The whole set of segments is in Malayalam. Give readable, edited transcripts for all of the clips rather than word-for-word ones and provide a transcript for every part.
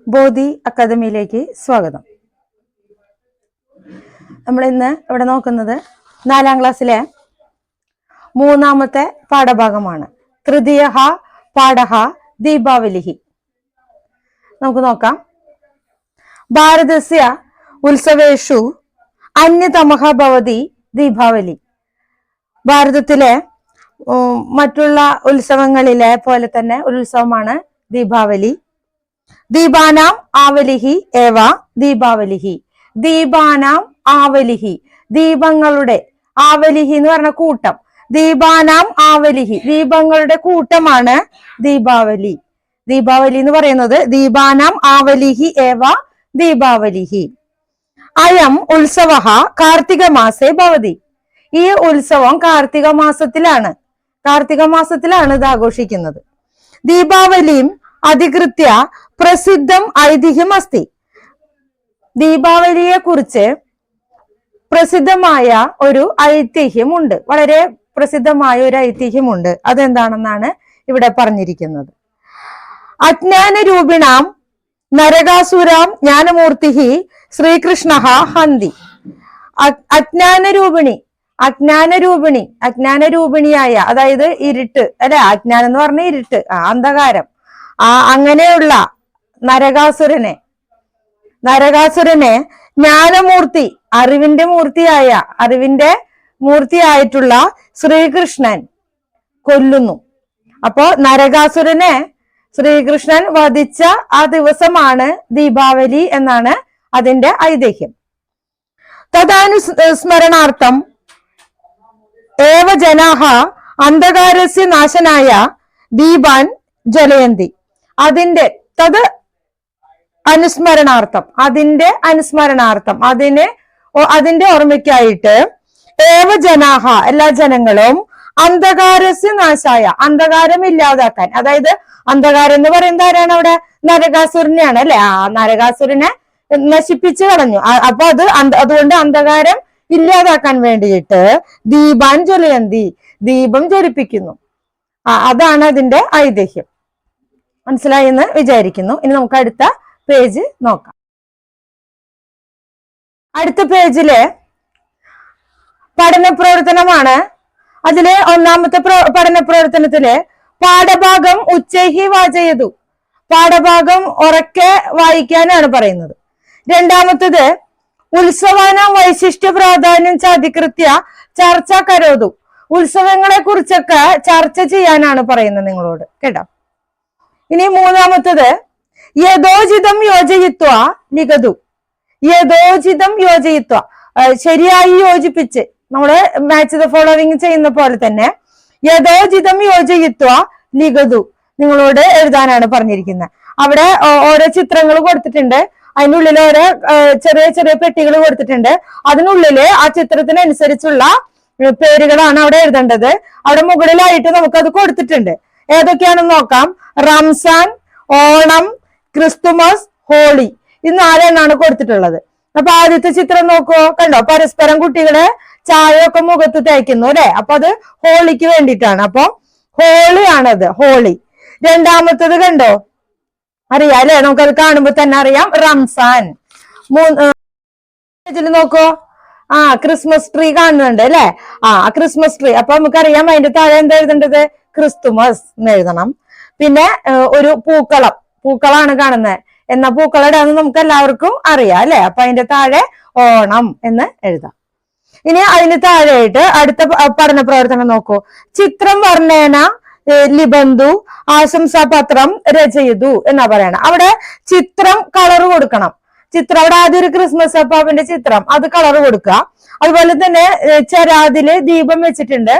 ബോധി അക്കാദമിയിലേക്ക് സ്വാഗതം. നമ്മൾ ഇന്ന് ഇവിടെ നോക്കുന്നത് 4ാം ക്ലാസ്സിലെ 3ാമത്തെ പാഠഭാഗമാണ്. തൃതീയഃ പാഠഃ ദീപാവലിഃ. നമുക്ക് നോക്കാം. ഭാരതസ്യ ഉത്സവേഷു അന്യതമഃ ഭവതി ദീപാവലി. ഭാരതത്തിലെ മറ്റുള്ള ഉത്സവങ്ങളിലെ പോലെ തന്നെ ഒരു ഉത്സവമാണ് ദീപാവലി. ദീപാനാം ആവലിഹി ഏവ ദീപാവലിഹി. ദീപാനാം ആവലിഹി, ദീപങ്ങളുടെ ആവലിഹി എന്ന് പറഞ്ഞ കൂട്ടം. ദീപാനാം ആവലിഹി, ദീപങ്ങളുടെ കൂട്ടമാണ് ദീപാവലി. ദീപാവലി എന്ന് പറയുന്നത് ദീപാനാം ആവലിഹി ഏവ ദീപാവലിഹി. അയം ഉത്സവഃ കാർത്തിക മാസേ ഭവതി. ഈ ഉത്സവം കാർത്തിക മാസത്തിലാണ് ഇത് ആഘോഷിക്കുന്നത്. ദീപാവലിയും അധികൃത്യ പ്രസിദ്ധം ഐതിഹ്യം അസ്തി. ദീപാവലിയെ കുറിച്ച് പ്രസിദ്ധമായ ഒരു ഐതിഹ്യമുണ്ട്, വളരെ പ്രസിദ്ധമായ ഒരു ഐതിഹ്യമുണ്ട്. അതെന്താണെന്നാണ് ഇവിടെ പറഞ്ഞിരിക്കുന്നത്. അജ്ഞാനരൂപിണാം നരകാസുരാം ജ്ഞാനമൂർത്തി ശ്രീകൃഷ്ണ ഹന്തി. അജ്ഞാനരൂപിണിയായ, അതായത് ഇരുട്ട് അല്ലെ, അജ്ഞാനം എന്ന് പറഞ്ഞ ഇരുട്ട്, അന്ധകാരം, അങ്ങനെയുള്ള നരകാസുരനെ ജ്ഞാനമൂർത്തി, അറിവിന്റെ മൂർത്തിയായിട്ടുള്ള ശ്രീകൃഷ്ണൻ കൊല്ലുന്നു. അപ്പോ നരകാസുരനെ ശ്രീകൃഷ്ണൻ വധിച്ച ആ ദിവസമാണ് ദീപാവലി എന്നാണ് അതിന്റെ ഐതിഹ്യം. തദാനുസ്മരണാർത്ഥം ഏവ ജനാഹ അന്ധകാരസ്യ നാശനായ ദീപാൻ ജ്വലയന്തി. അതിന്റെ അനുസ്മരണാർത്ഥം അതിന്റെ ഓർമ്മയ്ക്കായിട്ട് ഏവ ജനാഹ, എല്ലാ ജനങ്ങളും അന്ധകാരസ്യ നാശായ, അന്ധകാരം ഇല്ലാതാക്കാൻ, അതായത് അന്ധകാരം എന്ന് പറയുന്നത് ആരാണ് അവിടെ? നരകാസുരനെയാണ് അല്ലെ. ആ നരകാസുരനെ നശിപ്പിച്ചു കളഞ്ഞു. അപ്പൊ അതുകൊണ്ട് അന്ധകാരം ഇല്ലാതാക്കാൻ വേണ്ടിയിട്ട് ദീപാൻ ജ്വലയന്തി, ദീപം ജ്വലിപ്പിക്കുന്നു. അതാണ് അതിന്റെ ഐതിഹ്യം. മനസ്സിലായി എന്ന് വിചാരിക്കുന്നു. ഇനി നമുക്ക് അടുത്ത പേജ് നോക്കാം. അടുത്ത പേജില് പഠന പ്രവർത്തനമാണ്. അതില് 1ാമത്തെ പഠന പ്രവർത്തനത്തില് പാഠഭാഗം ഉച്ചൈഹി വാചയതു, പാഠഭാഗം ഉറക്കെ വായിക്കാനാണ് പറയുന്നത്. 2ാമത്തത് ഉത്സവാനാം വൈശിഷ്ട്യ പ്രാധാന്യം ചാധികൃത്യ ചർച്ച കരോതു. ഉത്സവങ്ങളെ കുറിച്ചൊക്കെ ചർച്ച ചെയ്യാനാണ് പറയുന്നത് നിങ്ങളോട്, കേട്ടോ. ഇനി 3ാമത്തത് യഥോചിതം യോജയിത്വ ലിഖതു. യഥോചിതം യോജയിത്വ, ശരിയായി യോജിപ്പിച്ച്, നമ്മള് മാച്ച് ദ ഫോളോവിങ് ചെയ്യുന്ന പോലെ തന്നെ യഥോചിതം യോജയിത്വ ലിഖതു നിങ്ങളോട് എഴുതാനാണ് പറഞ്ഞിരിക്കുന്നത്. അവിടെ ഓരോ ചിത്രങ്ങൾ കൊടുത്തിട്ടുണ്ട്, അതിനുള്ളിൽ ഓരോ ചെറിയ ചെറിയ പെട്ടികൾ കൊടുത്തിട്ടുണ്ട്. അതിനുള്ളില് ആ ചിത്രത്തിനനുസരിച്ചുള്ള പേരുകളാണ് അവിടെ എഴുതേണ്ടത്. അവിടെ മുകളിലായിട്ട് നമുക്കത് കൊടുത്തിട്ടുണ്ട്. ഏതൊക്കെയാണെന്ന് നോക്കാം. റംസാൻ, ഓണം, ക്രിസ്തുമസ്, ഹോളി, ഇത് 4 കൊടുത്തിട്ടുള്ളത്. അപ്പൊ ആദ്യത്തെ ചിത്രം നോക്കുവോ, കണ്ടോ? പരസ്പരം കുട്ടികള് ചായയൊക്കെ മുഖത്ത് തേക്കുന്നു അല്ലെ. അപ്പൊ അത് ഹോളിക്ക് വേണ്ടിയിട്ടാണ്. അപ്പൊ ഹോളിയാണത്, ഹോളി. 2ാമത്തത് കണ്ടോ, അറിയാം അല്ലെ, നമുക്കത് കാണുമ്പോ തന്നെ അറിയാം, റംസാൻ. 3 നോക്കോ, ക്രിസ്മസ് ട്രീ കാണുന്നുണ്ട് അല്ലെ. Christmas tree. അപ്പൊ നമുക്കറിയാം അതിന്റെ താഴെ എന്താ എഴുതേണ്ടത്? ക്രിസ്തുമസ് എന്ന് എഴുതണം. പിന്നെ ഒരു പൂക്കളാണ് കാണുന്നത്. എന്നാ പൂക്കളിടാന്ന് നമുക്ക് എല്ലാവർക്കും അറിയാം അല്ലെ. അപ്പൊ അതിന്റെ താഴെ ഓണം എന്ന് എഴുതാം. ഇനി അതിന് താഴെയായിട്ട് അടുത്ത പഠന പ്രവർത്തനം നോക്കൂ. ചിത്രം വർണ്ണേന ലിബന്ധു ആശംസാപത്രം രചയിതു എന്നാ പറയണം. അവിടെ ചിത്രം കളർ കൊടുക്കണം. അവിടെ ആദ്യം ഒരു ക്രിസ്മസ് അപ്പാപ്പിന്റെ ചിത്രം, അത് കളർ കൊടുക്കുക. അതുപോലെ തന്നെ ചെരാതില് ദീപം വെച്ചിട്ടുണ്ട്,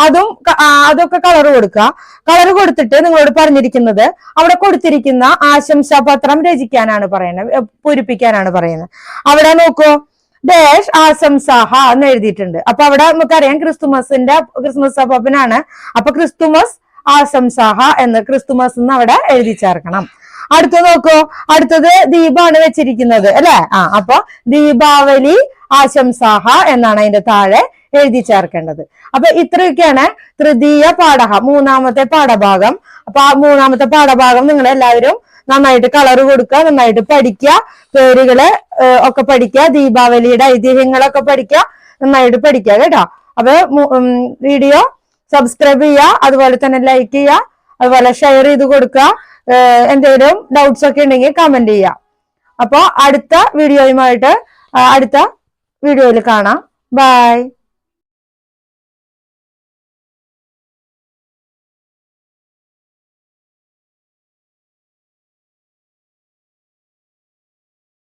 അതൊക്കെ കളർ കൊടുക്കുക. കളർ കൊടുത്തിട്ട് നിങ്ങളോട് പറഞ്ഞിരിക്കുന്നത് അവിടെ കൊടുത്തിരിക്കുന്ന ആശംസാപത്രം രചിക്കാനാണ് പറയുന്നത്, പൂരിപ്പിക്കാനാണ് പറയുന്നത്. അവിടെ നോക്കൂ, ദേശ് ആശംസാഹ എന്ന് എഴുതിയിട്ടുണ്ട്. അപ്പൊ അവിടെ നമുക്കറിയാം ക്രിസ്മസ് അപ്പാപ്പനാണ്. അപ്പൊ ക്രിസ്തുമസ് ആശംസാഹ എന്ന്, ക്രിസ്തുമസ് എന്ന് അവിടെ എഴുതി ചേർക്കണം. അടുത്ത നോക്കൂ, അടുത്തത് ദീപാണ് വെച്ചിരിക്കുന്നത് അല്ലെ. അപ്പൊ ദീപാവലി ആശംസാഹ എന്നാണ് അതിന്റെ താഴെ എഴുതി ചേർക്കേണ്ടത്. അപ്പൊ ഇത്രയൊക്കെയാണ് തൃതീയ പാഠ, 3ാമത്തെ പാഠഭാഗം. അപ്പൊ ആ 3ാമത്തെ പാഠഭാഗം നിങ്ങൾ എല്ലാവരും നന്നായിട്ട് കളർ കൊടുക്കുക, നന്നായിട്ട് പഠിക്കുക, പേരുകള് ഒക്കെ പഠിക്കുക, ദീപാവലിയുടെ ഐതിഹ്യങ്ങളൊക്കെ പഠിക്കുക, നന്നായിട്ട് പഠിക്കുക കേട്ടോ. അപ്പൊ വീഡിയോ സബ്സ്ക്രൈബ് ചെയ്യുക, അതുപോലെ തന്നെ ലൈക്ക് ചെയ്യുക, അതുപോലെ ഷെയർ ചെയ്ത് കൊടുക്കുക. എന്തെങ്കിലും ഡൗട്ട്സ് ഒക്കെ ഉണ്ടെങ്കിൽ കമന്റ് ചെയ്യുക. അപ്പൊ അടുത്ത വീഡിയോയിൽ കാണാം. ബൈ.